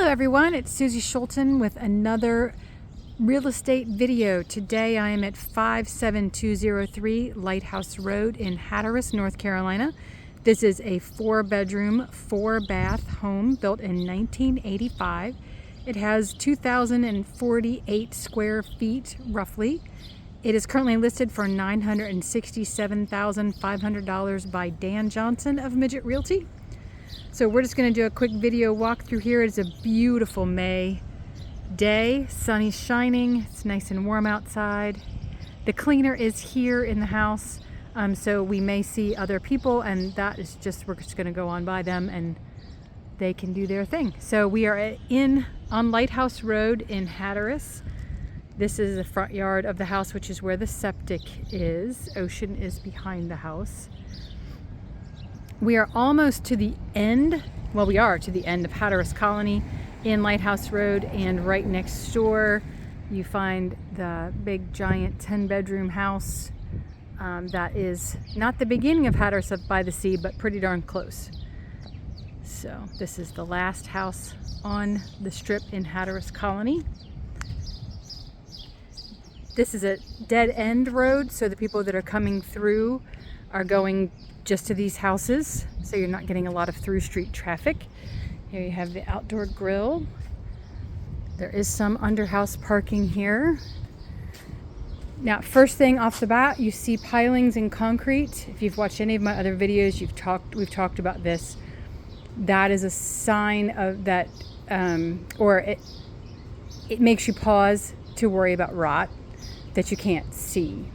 Hello everyone, it's Susie Schulten with another real estate video. Today I am at 57203 Lighthouse Road in Hatteras, North Carolina. This is a 4-bedroom, 4-bath home built in 1985. It has 2,048 square feet roughly. It is currently listed for $967,500 by Dan Johnson of Midget Realty. So we're just going to do a quick video walkthrough here. It's a beautiful May day. Sun is shining. It's nice and warm outside. The cleaner is here in the house, so we may see other people, and that is just, we're just going to go on by them and they can do their thing. So we are on Lighthouse Road in Hatteras. This is the front yard of the house, which is where the septic is. Ocean is behind the house. We are almost to the end, well, we are to the end of Hatteras Colony in Lighthouse Road, and right next door you find the big giant 10-bedroom house that is not the beginning of Hatteras up by the sea, but pretty darn close. So this is the last house on the strip in Hatteras Colony. This is a dead-end road, so the people that are coming through are going just to these houses, so you're not getting a lot of through street traffic. Here you have the outdoor grill. There is some under house parking here. Now, first thing off the bat, you see pilings in concrete. If you've watched any of my other videos, we've talked about this. That is a sign of that, or it makes you pause to worry about rot that you can't see.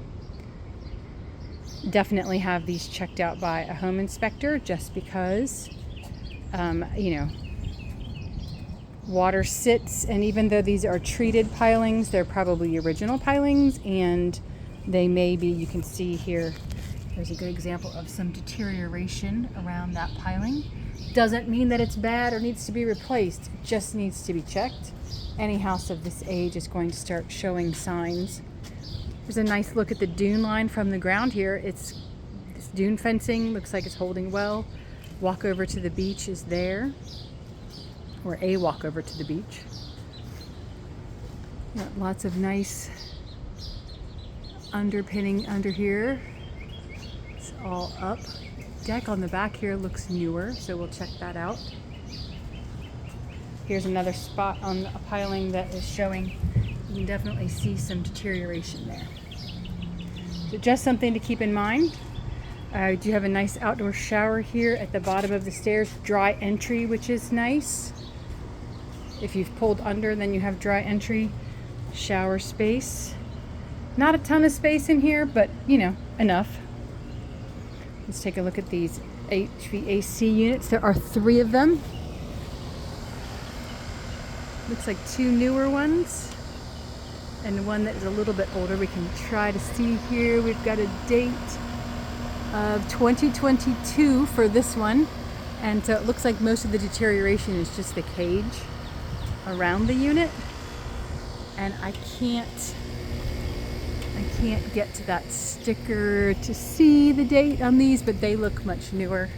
Definitely have these checked out by a home inspector, just because water sits, and even though these are treated pilings, they're probably original pilings, and they may be, you can see here, there's a good example of some deterioration around that piling. Doesn't mean that it's bad or needs to be replaced, it just needs to be checked. Any house of this age is going to start showing signs. There's a nice look at the dune line from the ground here. This dune fencing looks like it's holding well. Walk over to the beach is there, or a walk over to the beach. Got lots of nice underpinning under here. It's all up. Deck on the back here looks newer, so we'll check that out. Here's another spot on a piling that is showing. You can definitely see some deterioration there. So just something to keep in mind. I do have a nice outdoor shower here at the bottom of the stairs. Dry entry, which is nice. If you've pulled under, then you have dry entry. Shower space. Not a ton of space in here, but enough. Let's take a look at these HVAC units. There are 3 of them. Looks like 2 newer ones and one that is a little bit older. We can try to see here. We've got a date of 2022 for this one, and so it looks like most of the deterioration is just the cage around the unit, and I can't get to that sticker to see the date on these, but they look much newer.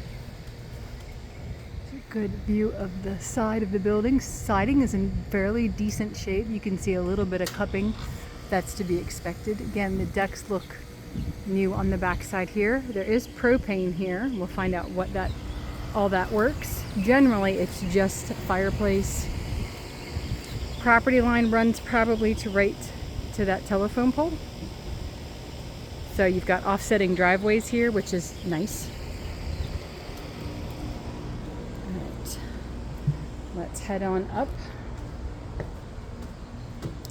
Good view of the side of the building. Siding is in fairly decent shape. You can see a little bit of cupping. That's to be expected. Again, the decks look new on the back side here. There is propane here. We'll find out what all that works. Generally, it's just a fireplace. Property line runs probably right to that telephone pole. So you've got offsetting driveways here, which is nice. Let's head on up.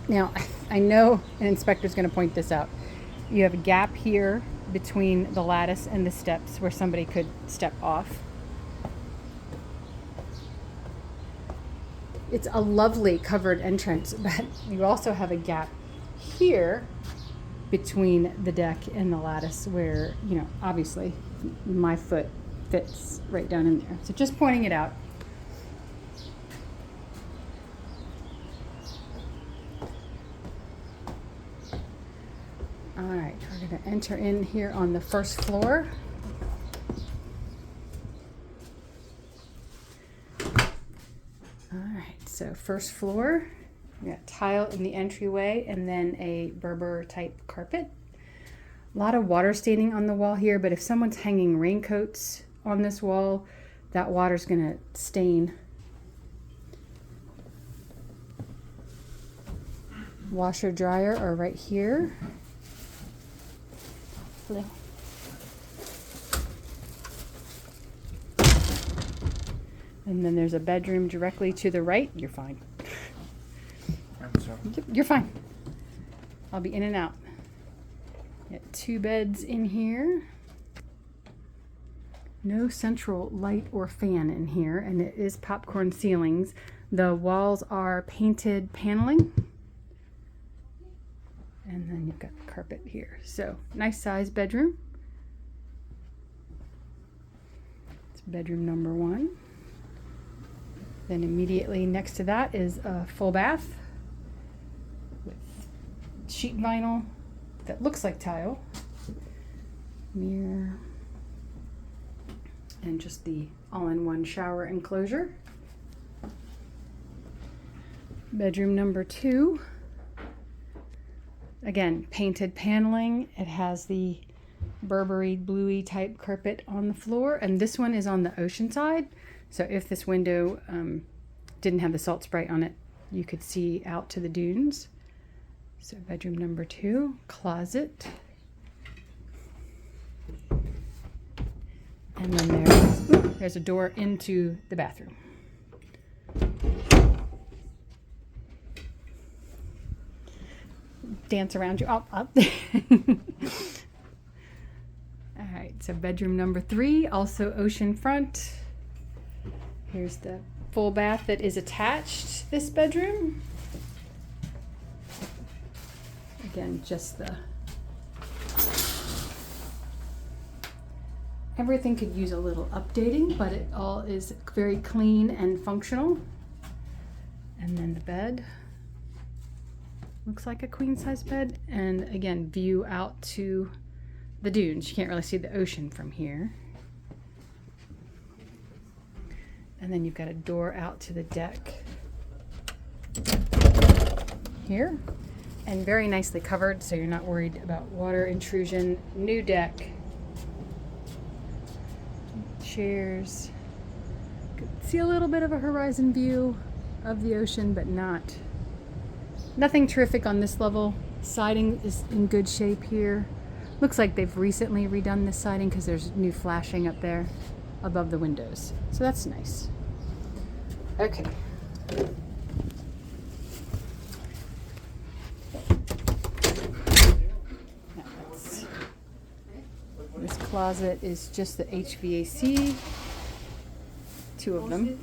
Now, I know an inspector's going to point this out. You have a gap here between the lattice and the steps where somebody could step off. It's a lovely covered entrance, but you also have a gap here between the deck and the lattice where, obviously my foot fits right down in there. So just pointing it out. All right, we're going to enter in here on the first floor. All right. right, so first floor, we got tile in the entryway and then a Berber type carpet. A lot of water staining on the wall here, but if someone's hanging raincoats on this wall, that water's gonna stain. Washer dryer are right here. Hello. And then there's a bedroom directly to the right. You're fine. I'm sorry. You're fine. I'll be in and out. Got 2 beds in here. No central light or fan in here, and it is popcorn ceilings. The walls are painted paneling. And then you've got carpet here. So nice size bedroom. It's bedroom number 1. Then immediately next to that is a full bath with sheet vinyl that looks like tile, mirror, and just the all-in-one shower enclosure. Bedroom number 2. Again, painted paneling. It has the Burberry bluey type carpet on the floor, and this one is on the ocean side. So if this window didn't have the salt spray on it, you could see out to the dunes. So bedroom number 2, closet. And then there's a door into the bathroom. Dance around you. Up. All right, so bedroom number 3, also ocean front. Here's the full bath that is attached to this bedroom. Again, just everything could use a little updating, but it all is very clean and functional. And then the bed looks like a queen size bed, and again, view out to the dunes. You can't really see the ocean from here. And then you've got a door out to the deck here, and very nicely covered, so you're not worried about water intrusion. New deck, chairs. Could see a little bit of a horizon view of the ocean, but nothing terrific on this level. Siding is in good shape here. Looks like they've recently redone this siding because there's new flashing up there above the windows. So that's nice. Okay. This closet is just the HVAC. 2 of them.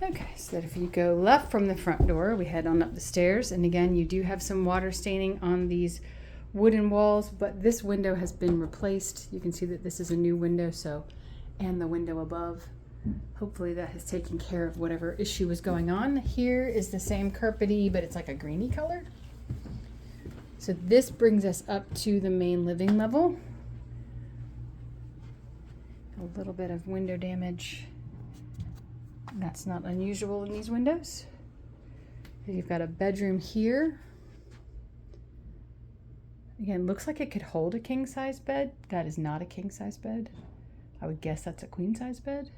Okay, so that if you go left from the front door, we head on up the stairs, and again, you do have some water staining on these wooden walls, but this window has been replaced. You can see that this is a new window, and the window above. Hopefully that has taken care of whatever issue was going on. Here is the same carpety, but it's like a greeny color. So this brings us up to the main living level. A little bit of window damage. That's not unusual in these windows. You've got a bedroom here. Again, looks like it could hold a king size bed. That is not a king size bed. I would guess that's a queen size bed.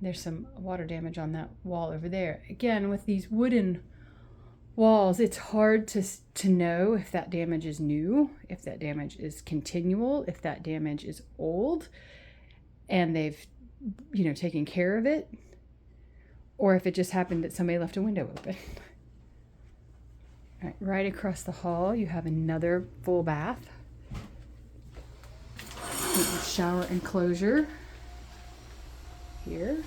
There's some water damage on that wall over there. Again, with these wooden walls, it's hard to know if that damage is new, if that damage is continual, if that damage is old and they've, taken care of it, or if it just happened that somebody left a window open. All right, right across the hall, you have another full bath. Shower enclosure here.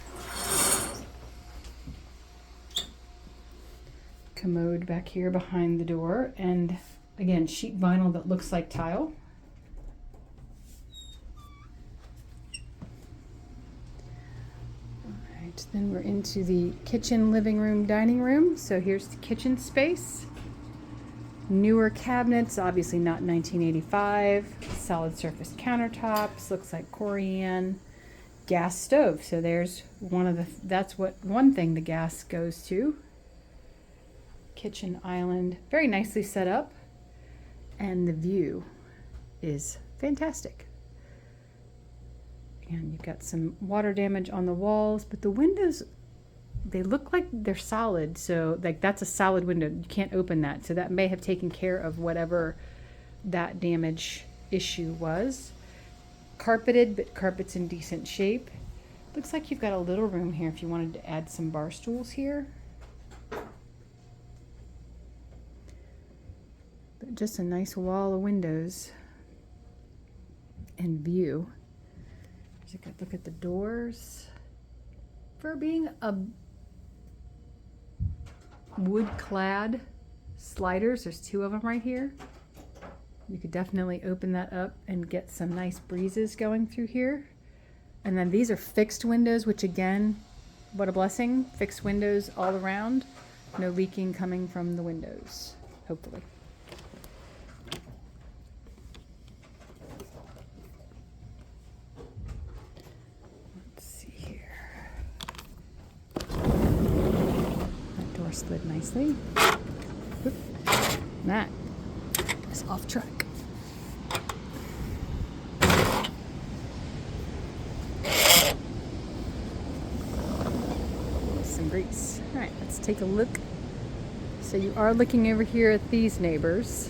Commode back here behind the door, and again, sheet vinyl that looks like tile. All right, then we're into the kitchen, living room, dining room. So here's the kitchen space. Newer cabinets, obviously not 1985. Solid surface countertops, looks like Corian. Gas stove, so there's that's one thing the gas goes to. Kitchen island, very nicely set up, and the view is fantastic. And you've got some water damage on the walls, but the windows, they look like they're solid, so like that's a solid window. You can't open that, so that may have taken care of whatever that damage issue was. Carpeted, but carpet's in decent shape. Looks like you've got a little room here if you wanted to add some bar stools here. But just a nice wall of windows and view. Just a good look at the doors. For being a wood-clad sliders, there's 2 of them right here. You could definitely open that up and get some nice breezes going through here. And then these are fixed windows, which again, what a blessing. Fixed windows all around. No leaking coming from the windows, hopefully. Let's see here. That door slid nicely. Oop. That is off track. Some grease. All right, let's take a look. So you are looking over here at these neighbors.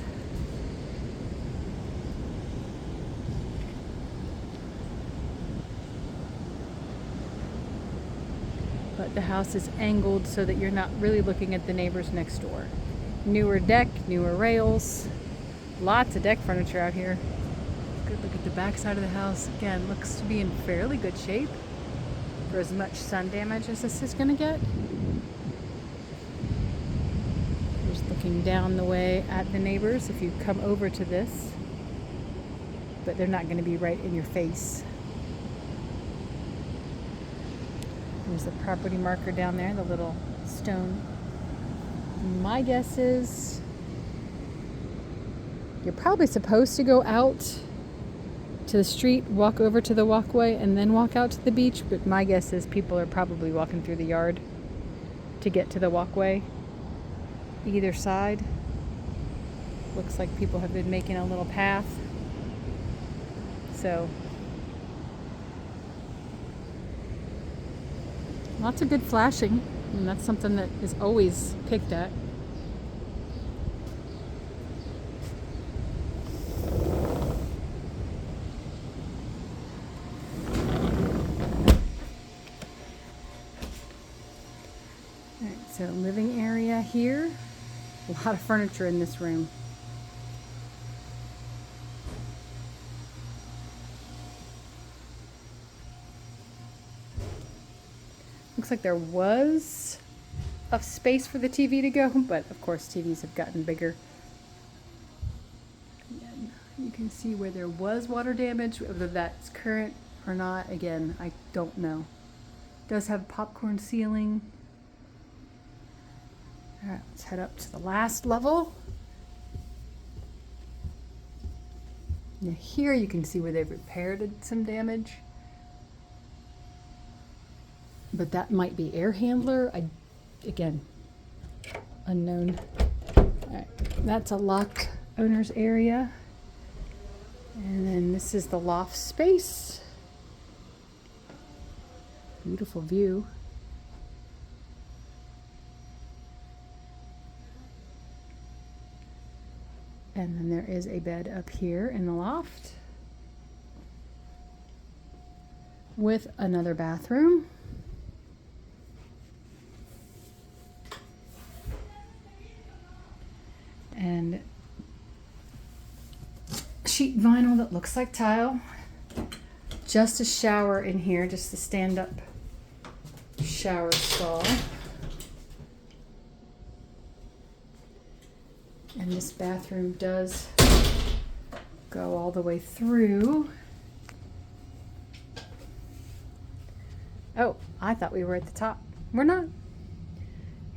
But the house is angled so that you're not really looking at the neighbors next door. Newer deck, newer rails, lots of deck furniture out here. Good look at the back side of the house. Again, looks to be in fairly good shape for as much sun damage as this is going to get. Just looking down the way at the neighbors if you come over to this, but they're not going to be right in your face. There's the property marker down there, the little stone. My guess is you're probably supposed to go out to the street, walk over to the walkway, and then walk out to the beach, but my guess is people are probably walking through the yard to get to the walkway either side. Looks like people have been making a little path. So lots of good flashing, and that's something that is always picked at. Alright, so living area here. A lot of furniture in this room. Looks like there was a space for the TV to go, but of course TVs have gotten bigger. Again, you can see where there was water damage, whether that's current or not. Again, I don't know. It does have popcorn ceiling. All right, let's head up to the last level. Now here you can see where they've repaired some damage. But that might be air handler. Again, unknown. All right, that's a lock owner's area. And then this is the loft space. Beautiful view. And then there is a bed up here in the loft with another bathroom. And sheet vinyl that looks like tile. Just a shower in here, just a stand-up shower stall. And this bathroom does go all the way through. Oh, I thought we were at the top. We're not.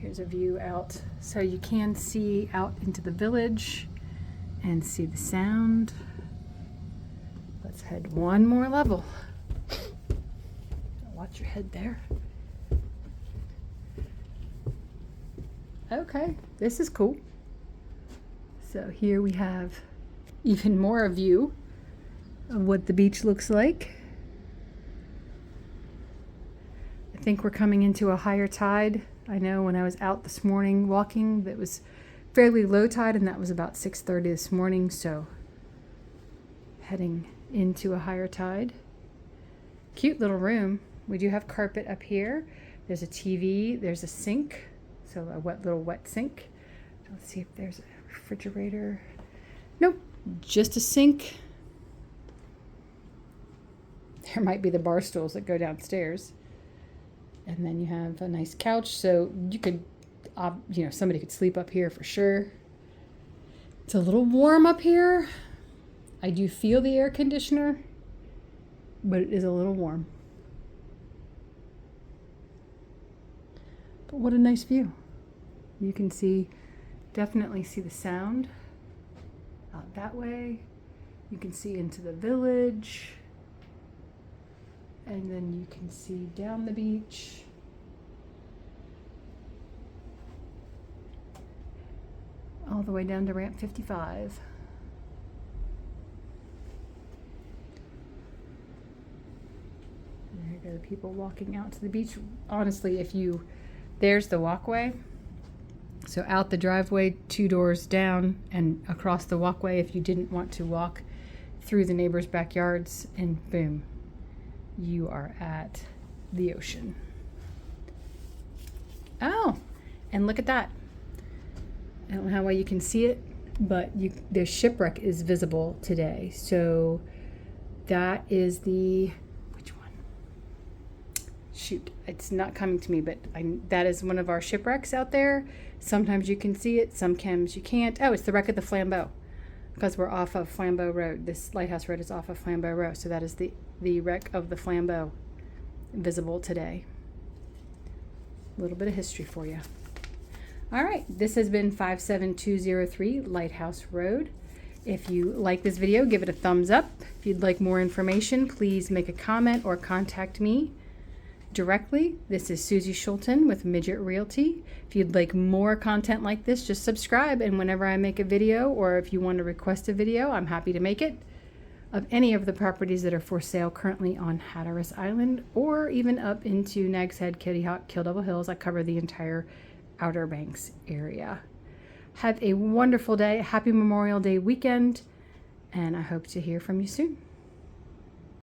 Here's a view out, so you can see out into the village and see the sound. Let's head one more level. Watch your head there. Okay, this is cool. So here we have even more view of what the beach looks like. I think we're coming into a higher tide. I know when I was out this morning walking, that was fairly low tide, and that was about 6:30 this morning, so heading into a higher tide. Cute little room. We do have carpet up here. There's a TV, there's a sink, so a little wet sink. Let's see if there's a refrigerator. Nope, just a sink. There might be the bar stools that go downstairs. And then you have a nice couch, so you could, somebody could sleep up here for sure. It's a little warm up here. I do feel the air conditioner, but it is a little warm. But what a nice view. You can definitely see the sound out that way. You can see into the village. And then you can see down the beach. All the way down to ramp 55. There go the people walking out to the beach. Honestly, there's the walkway. So out the driveway, 2 doors down, and across the walkway if you didn't want to walk through the neighbors' backyards, and boom, you are at the ocean. Oh, and look at that. I don't know how well you can see it, but the shipwreck is visible today. So that is which one? Shoot, it's not coming to me, but that is one of our shipwrecks out there. Sometimes you can see it, sometimes you can't. Oh, it's the wreck of the Flambeau, because we're off of Flambeau Road. This Lighthouse Road is off of Flambeau Road, so that is the wreck of the Flambeau, visible today. A little bit of history for you. All right, this has been 57203 Lighthouse Road. If you like this video, give it a thumbs up. If you'd like more information, please make a comment or contact me directly. This is Susie Schulten with Midget Realty. If you'd like more content like this, just subscribe, and whenever I make a video, or if you want to request a video, I'm happy to make it, of any of the properties that are for sale currently on Hatteras Island, or even up into Nags Head, Kitty Hawk, Kill Devil Hills. I cover the entire Outer Banks area. Have a wonderful day, happy Memorial Day weekend, and I hope to hear from you soon.